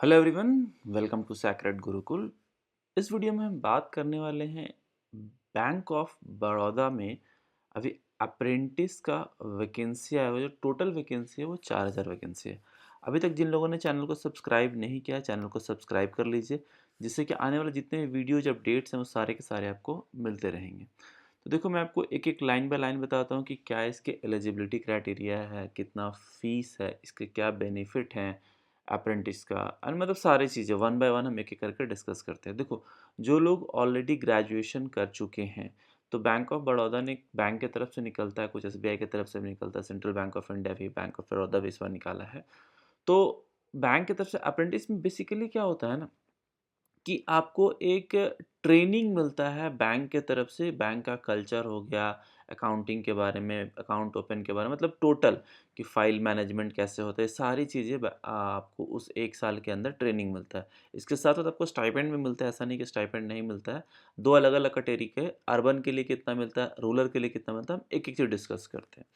Hello everyone, welcome to Sacred Gurukul. इस video में हम बात करने वाले हैं बैंक ऑफ बड़ौदा में अभी अप्रेंटिस का वैकेंसी आया हुआ है। जो टोटल वैकेंसी है वो 4,000 वैकेंसी है। अभी तक जिन लोगों ने चैनल को सब्सक्राइब नहीं किया है, चैनल को सब्सक्राइब कर लीजिए, जिससे कि आने वाले जितने भी वीडियोज अपडेट्स हैं वो सारे के सारे आपको मिलते रहेंगे। तो देखो, मैं आपको एक एक लाइन बाय लाइन बताता हूँ कि क्या इसके एलिजिबिलिटी क्राइटेरिया है, कितना फ़ीस है, इसके क्या बेनिफिट हैं अप्रेंटिस का, और मतलब सारी चीज़ें वन बाय वन हम एक एक करके डिस्कस करते हैं। देखो, जो लोग ऑलरेडी ग्रेजुएशन कर चुके हैं, तो बैंक ऑफ बड़ौदा ने बैंक की तरफ से निकलता है, कुछ एसबीआई की तरफ से भी निकलता है, सेंट्रल बैंक ऑफ इंडिया भी, बैंक ऑफ बड़ौदा भी इस बार निकाला है। तो बैंक की तरफ से अप्रेंटिस में बेसिकली क्या होता है ना, कि आपको एक ट्रेनिंग मिलता है बैंक के तरफ से। बैंक का कल्चर हो गया, अकाउंटिंग के बारे में, अकाउंट ओपन के बारे में, मतलब टोटल कि फाइल मैनेजमेंट कैसे होता है, सारी चीज़ें आपको उस 1 साल के अंदर ट्रेनिंग मिलता है। इसके साथ साथ आपको स्टाइपेंड भी मिलता है, ऐसा नहीं कि स्टाइपेंड नहीं मिलता है। 2 अलग-अलग कैटेगरी के, अर्बन के लिए कितना मिलता है, रूरल के लिए कितना मिलता है, हम एक-एक चीज़ डिस्कस करते हैं।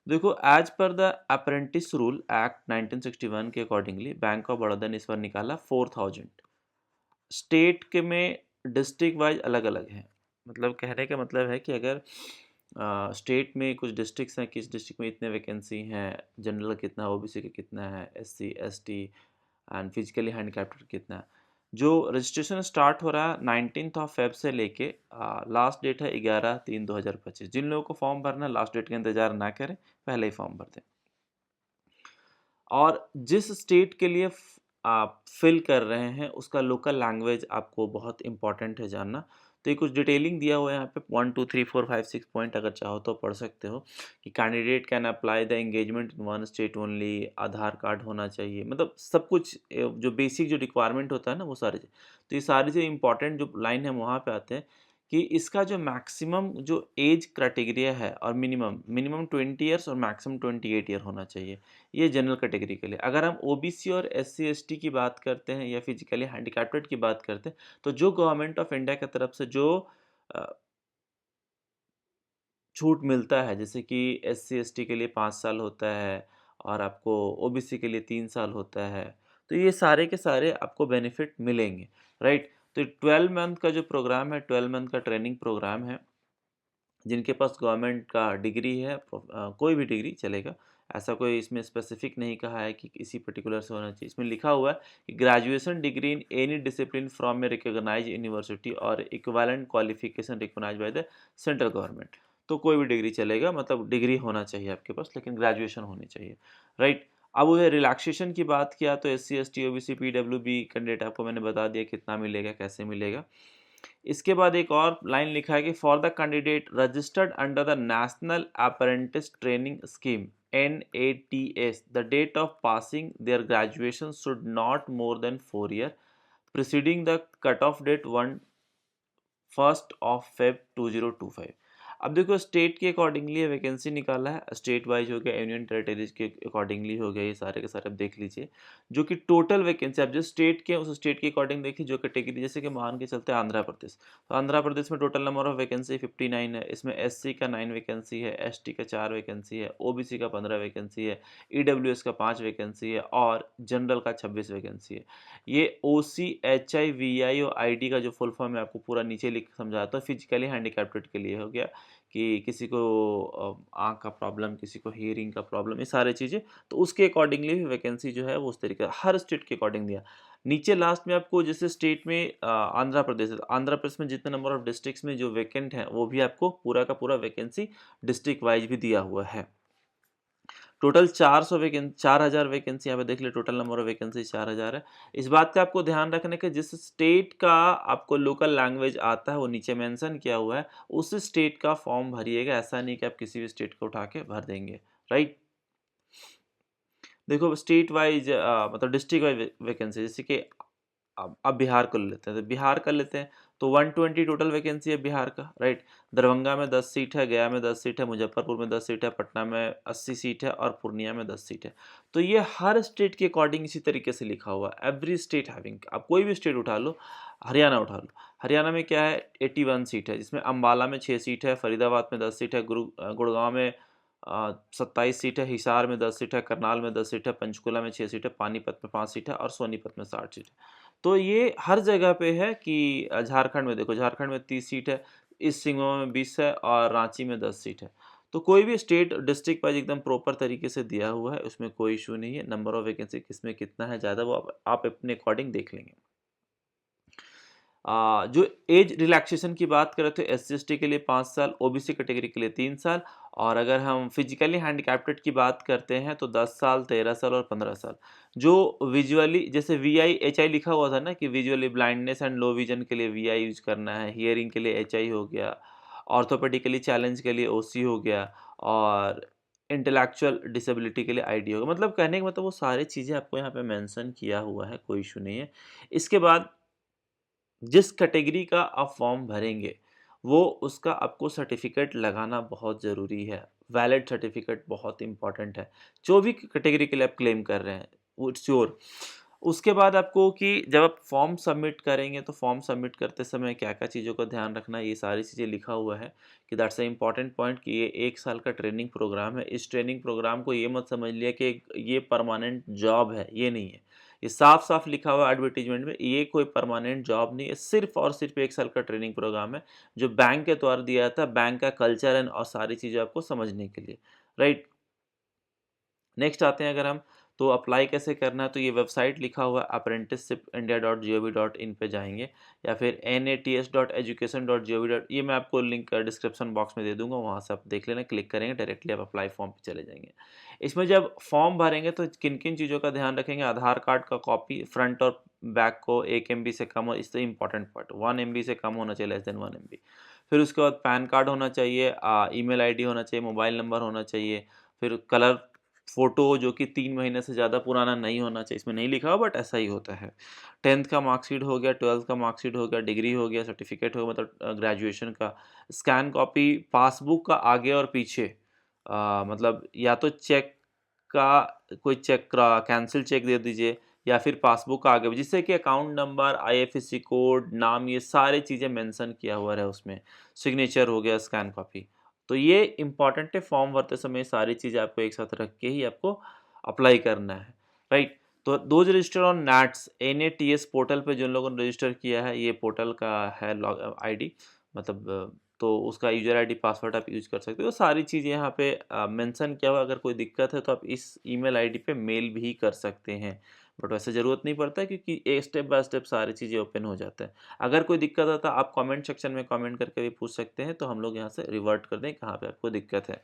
देखो, as per the apprentice rule act 1961 के अकॉर्डिंगली बैंक ऑफ बड़ौदा ने इस बार निकाला 4,000। स्टेट के में डिस्ट्रिक्ट वाइज अलग-अलग हैं। मतलब कहने का मतलब है कि अगर स्टेट में कुछ डिस्ट्रिक्ट्स हैं, किस डिस्ट्रिक्ट में इतने वैकेंसी हैं, जनरल कितना, ओबीसी का कितना है, SC, ST and physically handicapped कितना है। जो रजिस्ट्रेशन स्टार्ट हो रहा है 19th ऑफ फेब से लेके लास्ट डेट है 11/3/2025। जिन लोगों को फॉर्म भरना है, लास्ट डेट का इंतजार ना करें, पहले ही फॉर्म भर दें। और जिस स्टेट के लिए आप फिल कर रहे हैं, उसका लोकल लैंग्वेज आपको बहुत इंपॉर्टेंट है जानना। तो ये कुछ डिटेलिंग दिया हुआ है यहाँ पे, 1 2 3 4 5 6 पॉइंट, अगर चाहो तो पढ़ सकते हो। कि candidate can apply the engagement in one state only, Aadhaar card होना चाहिए, मतलब सब कुछ जो बेसिक जो रिक्वायरमेंट होता है ना, वो सारी चीज़। तो ये सारी जो इंपॉर्टेंट जो लाइन है वहाँ पे आते हैं कि इसका जो मैक्सिमम जो एज क्राइटेरिया है, और मिनिमम मिनिमम 20 ईयर्स और मैक्सिमम 28 ईयर होना चाहिए। ये जनरल कैटेगरी के लिए। अगर हम ओबीसी और एससी एसटी की बात करते हैं या फिजिकली हैंडिकैप्टेड की बात करते हैं, तो जो गवर्नमेंट ऑफ इंडिया की तरफ से जो अ, छूट मिलता है, जैसे कि एससी एसटी के लिए 5 साल होता है और आपको ओबीसी के लिए 3 साल होता है, तो ये सारे के सारे आपको बेनिफिट मिलेंगे, राइट। तो 12 मंथ का जो प्रोग्राम है, 12 मंथ का ट्रेनिंग प्रोग्राम है। जिनके पास गवर्नमेंट का डिग्री है, कोई भी डिग्री चलेगा, ऐसा कोई इसमें स्पेसिफिक नहीं कहा है कि किसी पर्टिकुलर से होना चाहिए। इसमें लिखा हुआ है कि graduation degree in any discipline from a recognised university और equivalent qualification recognised by the central government. तो कोई भी डिग्री चलेगा, मतलब डिग्री होना चाहिए आपके पास, लेकिन ग्रेजुएशन होनी चाहिए, राइट। अब वो रिलैक्सेशन की बात किया तो S C S T OBC PWB candidate, आपको मैंने बता दिया कितना मिलेगा, कैसे मिलेगा। इसके बाद एक और लाइन लिखा है कि for the candidate registered under the national apprentice training scheme NATS, the date of passing their graduation should not more than 4 year preceding the cutoff date 1st of Feb 2025। अब देखो, स्टेट के accordingly vacancy निकाला है, state wise हो गया, union territories के accordingly हो गया, ये सारे के सारे आप देख लीजिए। जो कि टोटल वैकेंसी आप जिस स्टेट के, उस स्टेट के अकॉर्डिंग देखिए, जो कैटेगरी, जैसे कि मान के चलते हैं आंध्र प्रदेश, तो आंध्र प्रदेश में टोटल नंबर ऑफ वैकेंसी 59 है। इसमें एससी का 9 वैकेंसी है, एसटी का 4 वैकेंसी है, ओबीसी का 15 वैकेंसी है, ईडब्ल्यूएस का 5 वैकेंसी है और जनरल का 26 वैकेंसी है। ये OCHI VI और ID का जो फुल फॉर्म है, आपको पूरा नीचे लिख समझाता हूँ। फिजिकली हैंडिकैप्टेड के लिए हो गया कि किसी को आँख का प्रॉब्लम, किसी को हियरिंग का प्रॉब्लम, ये सारी चीज़ें, तो उसके अकॉर्डिंगली भी वैकेंसी जो है वो उस तरीके हर स्टेट के अकॉर्डिंग दिया। नीचे लास्ट में आपको जैसे स्टेट में आंध्र प्रदेश है, तो आंध्र प्रदेश में जितने नंबर ऑफ डिस्ट्रिक्ट्स में जो वैकेंट हैं, वो भी आपको पूरा का पूरा वैकेंसी डिस्ट्रिक्ट वाइज भी दिया हुआ है। टोटल 4,000 वैकेंसी यहाँ पे देख ले, टोटल नंबर ऑफ वैकेंसी 4,000 है। इस बात का आपको ध्यान रखने के, जिस स्टेट का आपको लोकल लैंग्वेज आता है वो नीचे मेंशन किया हुआ है, उस स्टेट का फॉर्म भरिएगा। ऐसा नहीं कि आप किसी भी स्टेट को उठा के भर देंगे, राइट। देखो, स्टेट वाइज मतलब डिस्ट्रिक्ट वाइज वैकेंसी, जैसे कि अब बिहार को ले लेते हैं, तो बिहार का लेते हैं, तो 120 टोटल वैकेंसी है बिहार का, राइट। दरभंगा में 10 सीट है, गया में 10 सीट है, मुजफ्फरपुर में 10 सीट है, पटना में 80 सीट है और पूर्णिया में 10 सीट है। तो ये हर स्टेट के अकॉर्डिंग इसी तरीके से लिखा हुआ है। एवरी स्टेट हैविंग, आप कोई भी स्टेट उठा लो, हरियाणा उठा लो, हरियाणा में क्या है, 81 सीट है, जिसमें अम्बाला में 6 सीट है, फरीदाबाद में 10 सीट है, गुड़गांव में 27 सीट है, हिसार में 10 सीट है, करनाल में 10 सीट है, पंचकुला में 6 सीट है, पानीपत में 5 सीट है और सोनीपत में 60 सीट है। तो ये हर जगह पे है कि झारखंड में देखो, झारखंड में 30 सीट है, ईस्ट सिंहभूम में 20 है और रांची में 10 सीट है। तो कोई भी स्टेट डिस्ट्रिक्ट वाइज एकदम प्रॉपर तरीके से दिया हुआ है, उसमें कोई इशू नहीं है। नंबर ऑफ वैकेंसी किसमें कितना है ज़्यादा, वो आप अपने अकॉर्डिंग देख लेंगे। जो एज रिलैक्सेशन की बात करें तो एस-सी-एस-टी के लिए 5 साल, ओबीसी कैटेगरी के लिए 3 साल, और अगर हम फिजिकली हैंडिकैप्टेड की बात करते हैं तो 10 साल, 13 साल और 15 साल। जो विजुअली, जैसे वीआई एचआई लिखा हुआ था ना कि visually blindness and low vision के लिए वीआई यूज करना है, हियरिंग के लिए एचआई हो गया, ऑर्थोपेडिकली चैलेंज के लिए ओसी हो गया, और इंटेलेक्चुअल डिसेबिलिटी के लिए आईडी होगा। मतलब कहने का मतलब वो सारी चीज़ें आपको यहाँ पे मेंशन किया हुआ है, कोई इशू नहीं है। इसके बाद जिस कैटेगरी का आप फॉर्म भरेंगे, वो उसका आपको सर्टिफ़िकेट लगाना बहुत ज़रूरी है। वैलिड सर्टिफ़िकेट बहुत इम्पोर्टेंट है। जो भी कैटेगरी के लिए आप क्लेम कर रहे हैं, वो श्योर। उसके बाद आपको कि जब आप फॉर्म सबमिट करेंगे, तो फॉर्म सबमिट करते समय क्या-क्या चीज़ों का ध्यान रखना है, ये सारी चीज़ें लिखा हुआ है कि दैट्स अ इम्पोर्टेंट पॉइंट कि ये 1 साल का ट्रेनिंग प्रोग्राम है। इस ट्रेनिंग प्रोग्राम को ये मत समझ लिया कि ये परमानेंट जॉब है, ये नहीं है। ये साफ-साफ लिखा हुआ है एडवर्टाइज़मेंट में, ये कोई परमानेंट जॉब नहीं है, सिर्फ़ और सिर्फ़ 1 साल का ट्रेनिंग प्रोग्राम है, जो बैंक के द्वारा दिया जाता है, बैंक का कल्चर एंड और सारी चीज़ें आपको समझने के लिए, राइट? नेक्स्ट आते हैं अगर हम, तो अप्लाई कैसे करना है, तो ये वेबसाइट लिखा हुआ है apprenticeshipindia.gov.in पे जाएँगे, या फिर nats.education.gov. ये मैं आपको लिंक डिस्क्रिप्शन बॉक्स में दे दूँगा, वहाँ से आप देख लेना, क्लिक करेंगे डायरेक्टली आप अप्लाई फॉर्म पे चले जाएँगे। इसमें जब फॉर्म भरेंगे तो किन-किन चीज़ों का ध्यान रखेंगे, आधार कार्ड का कॉपी फ्रंट और बैक को 1 एमबी से कम हो, इससे इम्पोर्टेंट पार्ट 1 एमबी से कम होना चाहिए, लेस देन 1 एमबी। फिर उसके बाद पैन कार्ड होना चाहिए, ईमेल आईडी होना चाहिए, मोबाइल नंबर होना चाहिए, फिर कलर फ़ोटो जो कि 3 महीने से ज़्यादा पुराना नहीं होना चाहिए, इसमें नहीं लिखा हुआ बट ऐसा ही होता है। 10th का मार्कशीट हो गया, 12th का मार्कशीट हो गया, डिग्री हो गया, सर्टिफ़िकेट हो गया, मतलब ग्रेजुएशन का। स्कैन कॉपी पासबुक का आगे और पीछे, मतलब या तो चेक का कोई चेक का कैंसल चेक दे दीजिए, या फिर पासबुक का आगे, जिससे कि अकाउंट नंबर, आईएफएससी कोड, नाम, ये सारी चीज़ें मेंशन किया हुआ रहे उसमें। सिग्नेचर हो गया, स्कैन कॉपी। तो ये इम्पोर्टेंट है, फॉर्म भरते समय सारी चीज़ें आपको एक साथ रख के ही आपको अप्लाई करना है, राइट? तो those register on nits, NATS portal पे जिन लोगों ने रजिस्टर किया है, ये पोर्टल का है लॉग आईडी, मतलब तो उसका यूज़र आईडी पासवर्ड आप यूज़ कर सकते हो। सारी चीज़ें यहाँ पे मेंशन किया हुआ है, अगर कोई दिक्कत है तो आप इस ईमेल आईडी पे मेल भी कर सकते हैं। बट वैसे ज़रूरत नहीं पड़ता है, क्योंकि ए स्टेप बाय स्टेप सारी चीज़ें ओपन हो जाता है। अगर कोई दिक्कत आता है, आप कमेंट सेक्शन में कमेंट करके भी पूछ सकते हैं, तो हम लोग यहाँ से रिवर्ट कर दें कहाँ पे आपको दिक्कत है।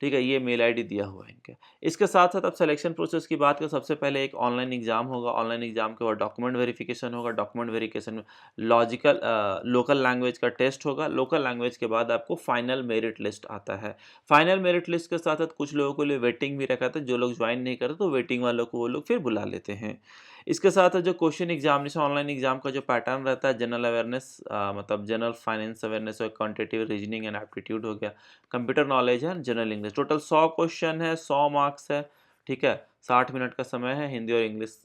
ठीक है, ये मेल आईडी दिया हुआ है इनका। इसके साथ-साथ अब सिलेक्शन प्रोसेस की बात करें, सबसे पहले एक ऑनलाइन एग्ज़ाम होगा, ऑनलाइन एग्ज़ाम के बाद डॉक्यूमेंट वेरिफिकेशन होगा, डॉक्यूमेंट वेरिफिकेशन में लोकल लैंग्वेज का टेस्ट होगा, लोकल लैंग्वेज के बाद आपको फाइनल मेरिट लिस्ट आता है। फाइनल मेरिट लिस्ट के साथ-साथ कुछ लोगों के लिए वेटिंग भी रखा था, जो लोग जॉइन नहीं करते तो वेटिंग वालों को वो लोग फिर बुला लेते हैं। इसके साथ जो क्वेश्चन एग्जामिनेशन ऑनलाइन एग्जाम का जो पैटर्न रहता है, जनरल अवेयरनेस, मतलब जनरल फाइनेंस अवेयरनेस और क्वांटिटेटिव रीजनिंग एंड एप्टीट्यूड हो गया, कंप्यूटर नॉलेज है, जनरल इंग्लिश। टोटल 100 क्वेश्चन है, 100 मार्क्स है, ठीक है। 60 मिनट का समय है, हिंदी और English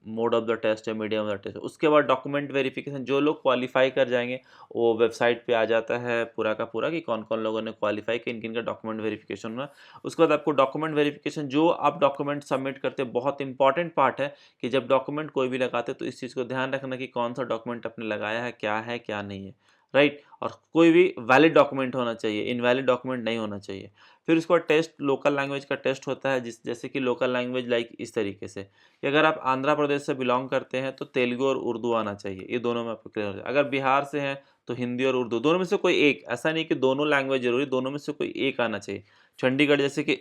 mode of the test है, मीडियम ऑफ द टेस्ट है। उसके बाद डॉक्यूमेंट वेरिफिकेशन, जो लोग क्वालिफाई कर जाएंगे वो वेबसाइट पे आ जाता है पूरा का पूरा कि कौन कौन लोगों ने क्वालिफाई किया, किन किन का डॉक्यूमेंट वेरिफिकेशन हुआ। उसके बाद आपको डॉक्यूमेंट वेरिफिकेशन, जो आप डॉक्यूमेंट सबमिट करते हैं, बहुत इंपॉर्टेंट पार्ट है कि जब डॉक्यूमेंट कोई भी लगाते हैं तो इस चीज़ को ध्यान रखना कि कौन सा डॉक्यूमेंट आपने लगाया है क्या नहीं है, राइट? और कोई भी वैलिड डॉक्यूमेंट होना चाहिए, इनवैलिड डॉक्यूमेंट नहीं होना चाहिए। फिर उसके बाद टेस्ट, लोकल लैंग्वेज का टेस्ट होता है, जैसे कि लोकल लैंग्वेज लाइक इस तरीके से कि अगर आप आंध्र प्रदेश से बिलोंग करते हैं तो तेलुगु और उर्दू आना चाहिए, ये दोनों में आपको क्लियर हो जाए। अगर बिहार से हैं तो हिंदी और उर्दू, दोनों में से कोई एक, ऐसा नहीं कि दोनों लैंग्वेज जरूरी, दोनों में से कोई एक आना चाहिए। चंडीगढ़ जैसे कि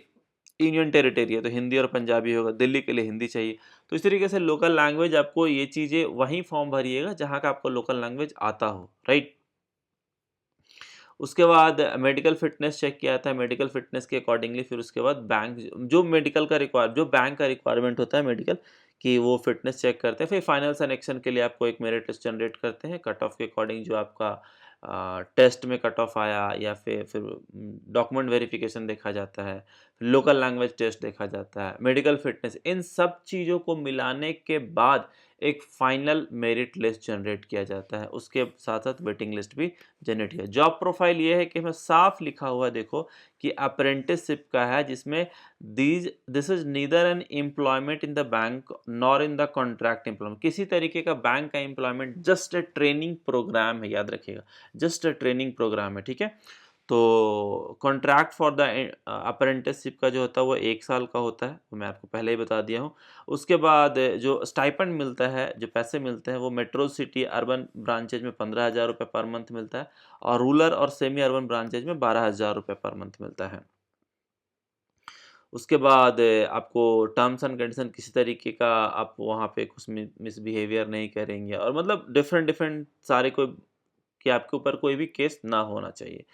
यूनियन टेरिटरी है तो हिंदी और पंजाबी होगा, दिल्ली के लिए हिंदी चाहिए। तो इस तरीके से लोकल लैंग्वेज, आपको ये चीज़ें वहीं फॉर्म भरिएगा जहाँ का आपको लोकल लैंग्वेज आता हो, राइट? उसके बाद मेडिकल फिटनेस चेक किया था, मेडिकल फिटनेस के अकॉर्डिंगली फिर उसके बाद बैंक, जो बैंक का रिक्वायरमेंट होता है मेडिकल, कि वो फिटनेस चेक करते हैं। फिर फाइनल सिलेक्शन के लिए आपको एक मेरिट लिस्ट जनरेट करते हैं, कट ऑफ के अकॉर्डिंग, जो आपका टेस्ट में कट ऑफ आया, या फिर डॉक्यूमेंट वेरिफिकेशन देखा जाता है, लोकल लैंग्वेज टेस्ट देखा जाता है, मेडिकल फिटनेस, इन सब चीज़ों को मिलाने के बाद एक फाइनल मेरिट लिस्ट जनरेट किया जाता है, उसके साथ साथ वेटिंग लिस्ट भी जनरेट किया। जॉब प्रोफाइल ये है कि हमें साफ लिखा हुआ है, देखो कि अप्रेंटिसशिप का है, जिसमें this is neither an employment in the bank nor in the contract employment. किसी तरीके का बैंक का employment, just a training programme है, याद रखिएगा, जस्ट अ ट्रेनिंग प्रोग्राम है, ठीक है। तो कॉन्ट्रैक्ट फॉर द अप्रेंटिसशिप का जो होता है वो 1 साल का होता है, वो मैं आपको पहले ही बता दिया हूँ। उसके बाद जो स्टाइपेंड मिलता है, जो पैसे मिलते हैं, वो मेट्रो सिटी अर्बन ब्रांचेज में 15,000 रुपये पर मंथ मिलता है, और रूरल और सेमी अर्बन ब्रांचेज में 12,000 रुपये पर मंथ मिलता है। उसके बाद आपको टर्म्स एंड कंडीशन, किसी तरीके का आप वहाँ पे कुछ मिसबिहेवियर नहीं करेंगे, और मतलब डिफरेंट डिफरेंट सारे कोई, कि आपके ऊपर कोई भी केस ना होना चाहिए।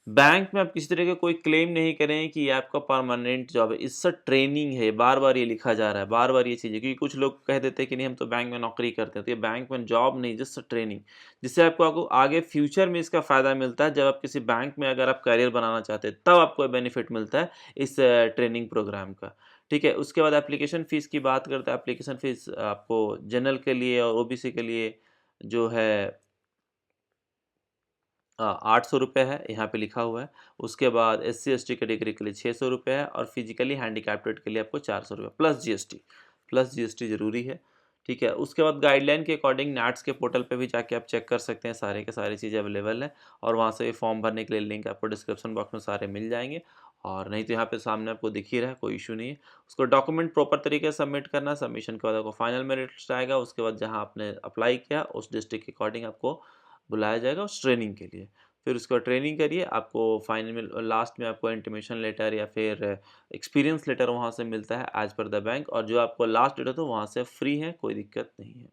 बैंक में आप किसी तरह का कोई क्लेम नहीं करें कि ये आपका परमानेंट जॉब है, इससे ट्रेनिंग है, बार-बार ये लिखा जा रहा है, बार-बार ये चीज़ें, क्योंकि कुछ लोग कह देते हैं कि नहीं हम तो बैंक में नौकरी करते हैं, तो ये बैंक में जॉब नहीं, जस्ट ट्रेनिंग, जिससे आपको आगे फ्यूचर में इसका फ़ायदा मिलता है। जब आप किसी बैंक में अगर आप करियर बनाना चाहते हैं, तब आपको बेनिफिट मिलता है इस ट्रेनिंग प्रोग्राम का, ठीक है। उसके बाद एप्लीकेशन फ़ीस की बात करते हैं। एप्लीकेशन फ़ीस आपको जनरल के लिए और ओबीसी के लिए जो है 800 रुपये है, यहाँ पे लिखा हुआ है। उसके बाद SC/ST कैटेगरी के लिए 600 रुपये है, और फिजिकली हैंडीकैप्टेड के लिए आपको 400 रुपये प्लस जीएसटी ज़रूरी है, ठीक है। उसके बाद गाइडलाइन के अकॉर्डिंग नैट्स के पोर्टल पे भी जाके आप चेक कर सकते हैं, सारे के सारी चीज़ें अवेलेबल है, और वहाँ से फॉर्म भरने के लिए लिंक आपको डिस्क्रिप्शन बॉक्स में सारे मिल जाएंगे, और नहीं तो यहाँ पे सामने आपको दिख ही रहा है, कोई इशू नहीं है। उसको डॉक्यूमेंट प्रॉपर तरीके से सबमिट करना, सबमिशन के बाद आपको फाइनल मेरिट लिस्ट आएगा। उसके बाद जहाँ आपने अप्लाई किया उस डिस्ट्रिक्ट के अकॉर्डिंग आपको बुलाया जाएगा उस ट्रेनिंग के लिए। फिर उसका ट्रेनिंग करिए, आपको फाइनल में लास्ट में आपको इंटीमेशन लेटर या फिर एक्सपीरियंस लेटर वहाँ से मिलता है एज पर द बैंक, और जो आपको लास्ट डेट हो तो वहाँ से फ्री है, कोई दिक्कत नहीं है।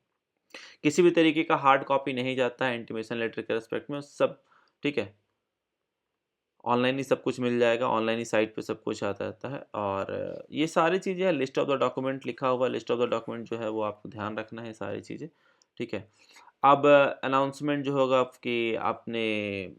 किसी भी तरीके का हार्ड कॉपी नहीं जाता है इंटीमेशन लेटर के रिस्पेक्ट में, सब ठीक है, ऑनलाइन ही सब कुछ मिल जाएगा, ऑनलाइन ही साइट पे सब कुछ आता रहता है। और ये सारी चीज़ें हैं, लिस्ट ऑफ द डॉक्यूमेंट लिखा हुआ है, लिस्ट ऑफ द डॉक्यूमेंट जो है वो आपको ध्यान रखना है, सारी चीज़ें, ठीक है। अब अनाउंसमेंट जो होगा आपकी, आपने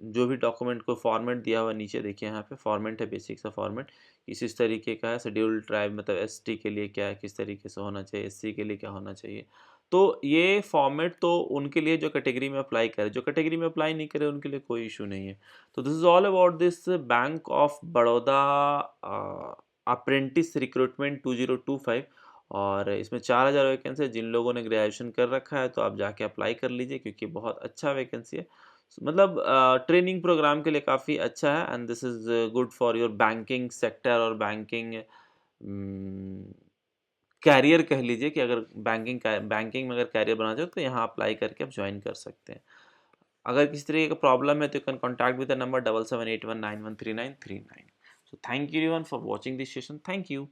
जो भी डॉक्यूमेंट को फॉर्मेट दिया हुआ है नीचे देखिए, यहाँ पे फॉर्मेट है, बेसिक सा फॉर्मेट इस तरीके का है। शेड्यूल्ड ट्राइब मतलब एसटी के लिए क्या है, किस तरीके से होना चाहिए, एससी के लिए क्या होना चाहिए। तो ये फॉर्मेट तो उनके लिए जो कैटेगरी में अप्लाई करे, जो कैटेगरी में अप्लाई नहीं करे उनके लिए कोई इशू नहीं है। तो this is all about this bank of Baroda apprentice recruitment 2025, और इसमें 4,000 वैकेंसी है। जिन लोगों ने ग्रेजुएशन कर रखा है तो आप जाके अप्लाई कर लीजिए, क्योंकि बहुत अच्छा वैकेंसी है, मतलब ट्रेनिंग प्रोग्राम के लिए काफ़ी अच्छा है, and this is good for your banking sector और बैंकिंग कैरियर कह लीजिए, कि अगर बैंकिंग में अगर कैरियर बनाना चाहो तो यहाँ अप्लाई करके आप ज्वाइन कर सकते हैं। अगर किसी तरीके का प्रॉब्लम है तो you can contact with the number 7781913939। So thank you everyone for watching this session, thank you.